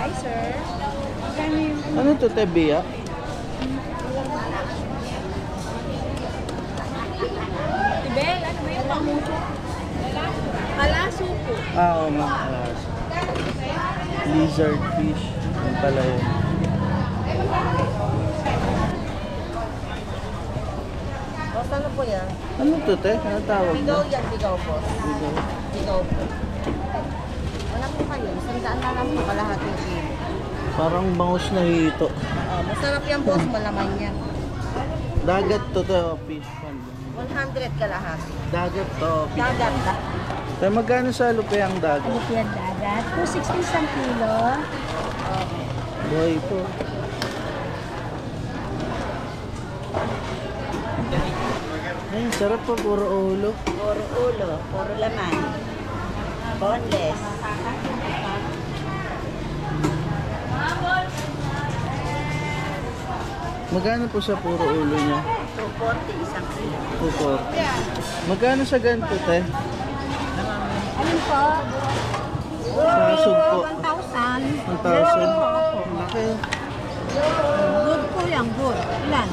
Hi, sir. Ano to, te, biyak? Tibel, ano ba yun? Pamuso. Kalaso po. Oo, mga alas. Lizard fish. Yan pala yun. Boss, ano po yan? Ano to, te? Ano tawag na? Bigaw yan, bigaw po. Bigaw. Bigaw po. Wala po kayo. Sandaan na lang po kalahating kilo. Parang bangus na hito. Masarap yan, boss. Malaman yan. Dagat to, te, o fish pond. 100 kalahati. Dagat to, fish Dagat pond. na. Te, magkano sa lupi ang dagat? Lupian dagat. 260 isang kilo. Buhay po. Ay, sarap po, puro ulo. Puro ulo, puro laman. Boneless. Magkano po sa puro ulo niya? 240 isang kilo. Pupor. Magkano sa ganito, te? Alin po? Sa sugpo. 1,000. 1,000. Laki. Good po yan, good. Ilan?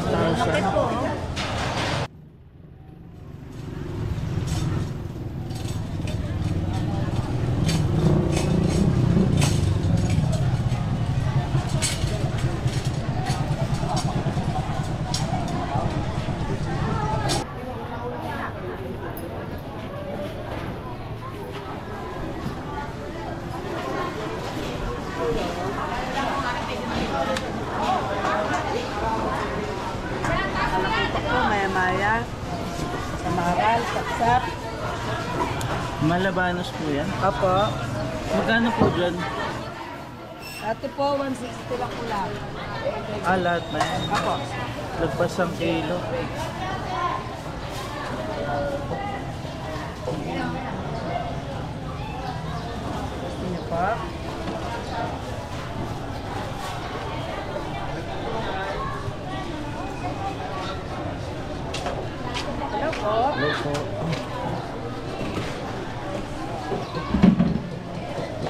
1,000. po. Ito, maya-maya. Sa maral, sapsap. Malabanos po yan. Apo. Magkano po dyan? Ate po, 160 lang po lang. Ah, lahat na yan. Apo. Lagpas ang kilo. Gusto niyo pa? Hello po. Hello po.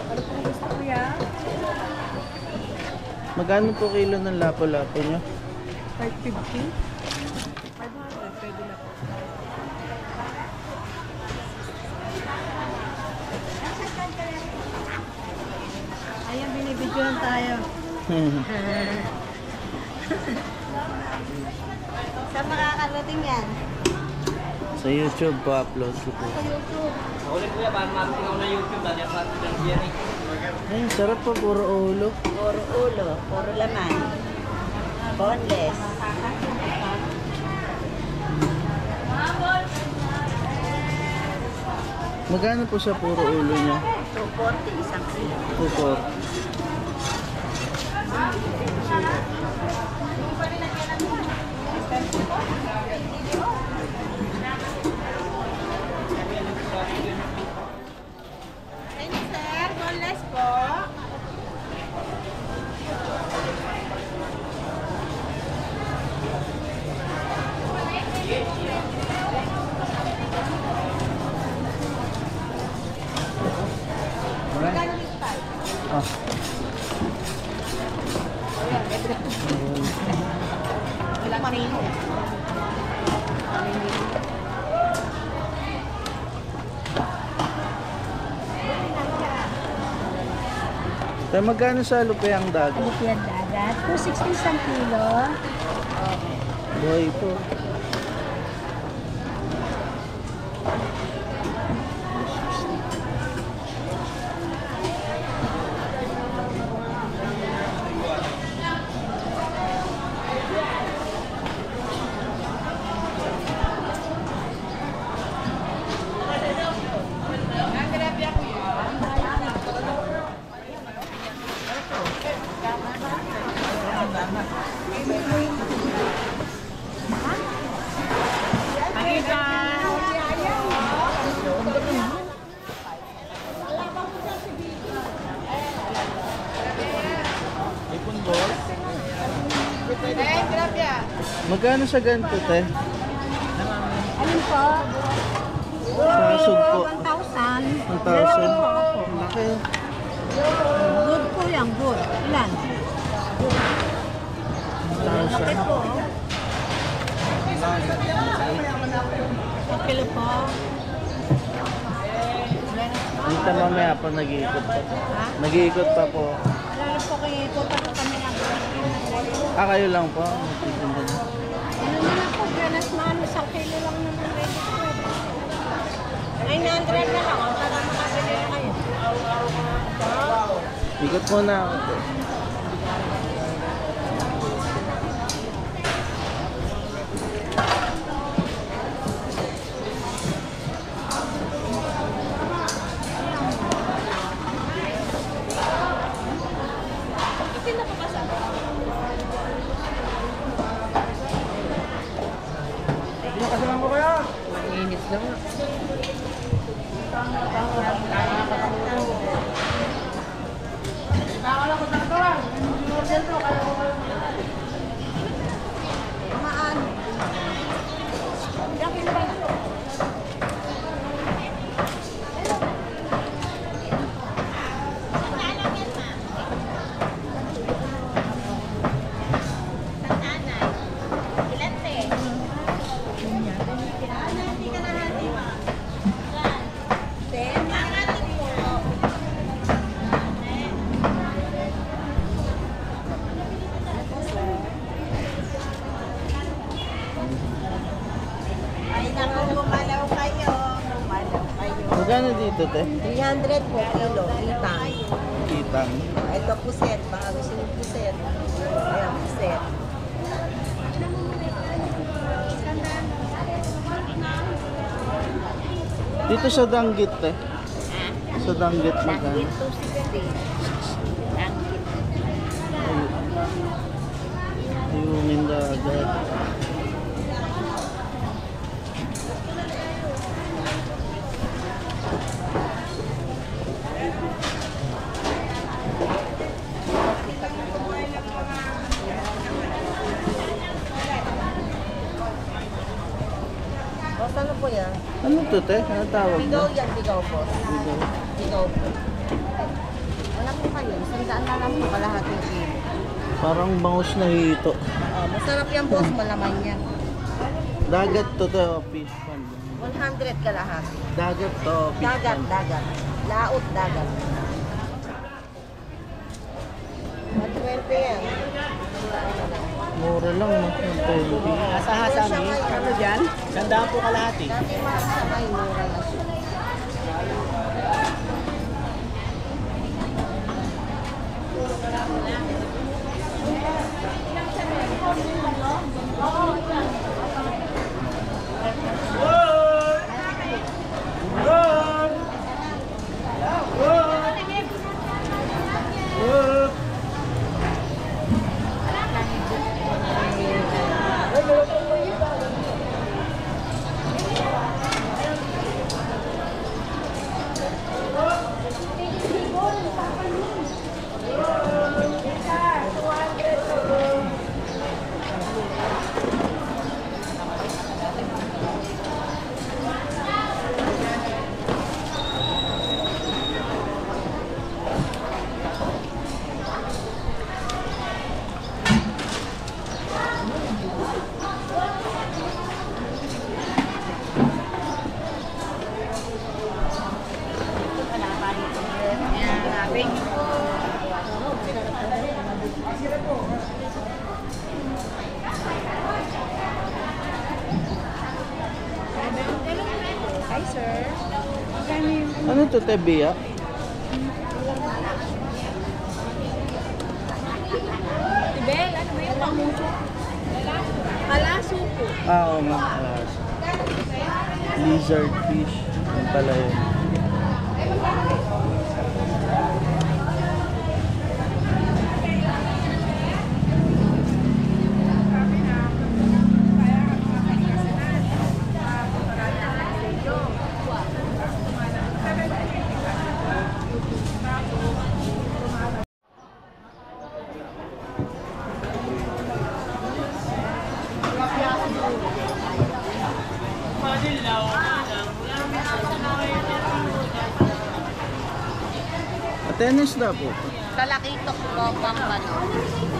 Ano po gusto ko yan? Magkano po kilo ng lapo-lapo nyo? 550? 500, pwede na po. Ayan, binibidyoan tayo. Saan makakarating yan? Sa YouTube po, upload ko po. Sa YouTube. Ay, sarap po, puro ulo. Puro ulo, puro laman. Boneless. Magkano po sa puro ulo nyo? 240 isang kilo. Pupor. Thank you, sir. Boneless po. Magkano dito tayo? Ah. Wala marino. Tay, magkano sa lupi ang dagat? Lupian dagat. 260 isang kilo. Buhay po. Ipon boss. Magkano sa ganito, te? Alin po? Sa sugpo. 1,000. 1,000. Laki. Good po yan, good. Ilan? Laki po. Kilo po. Dito mamaya pa nag-iikot pa. Ha? Nag-iikot pa po. Lalo po kayo po pa kami ng Kayo lang po. ano na po, ganas maano, 1 kilo lang naman ready po. 900 na lang, para makabili na kayo. Ikot muna ako. Mainit lang nga. Kamaan. Ilang kilo ba ito? Magkano dito, te? 300 po kilo, itang. Kitang. Ito puset, baka gusto nyo puset. Ayan, puset. Dito sa Danggit, te. Sa Danggit magkano? 260. Ayungin dagat. Boss, ano po yan? Ano to, te? Ano tawag Bigaw mo? yan, bigaw po. Bigaw. Bigaw po. Wala po kayo, 100 na lang po kalahating kilo. Parang bangus na hito. Masarap yan boss, malaman yan. Dagat to, te. O, fish pond. 100 kalahati. Dagat to, fish Dagat, pond. dagat. Laot, dagat. 120 yan. Mura lang, no? 20. Hasa-hasa ni? Ano dyan? Ganda po kalahati. Dati sa may mura na siya. Hi, sir. Ano to, te? Biya? Tibel, ano ba yung pamuso? Palaso po. Oo, nga. Lizard fish. Yan pala yun. Tennis na po. Talakitok po, pampano.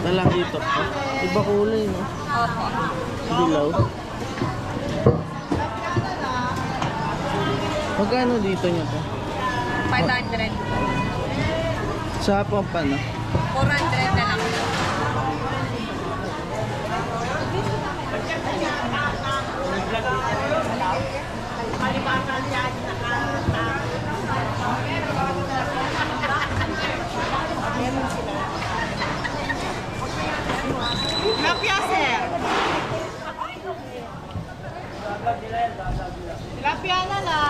Talakitok po. Iba kulay, no? Opo. Dilaw. Magkano dito nyo to? 500. Sa pampano? 400 na lang. Tilapia, sir. Tilapia na lang.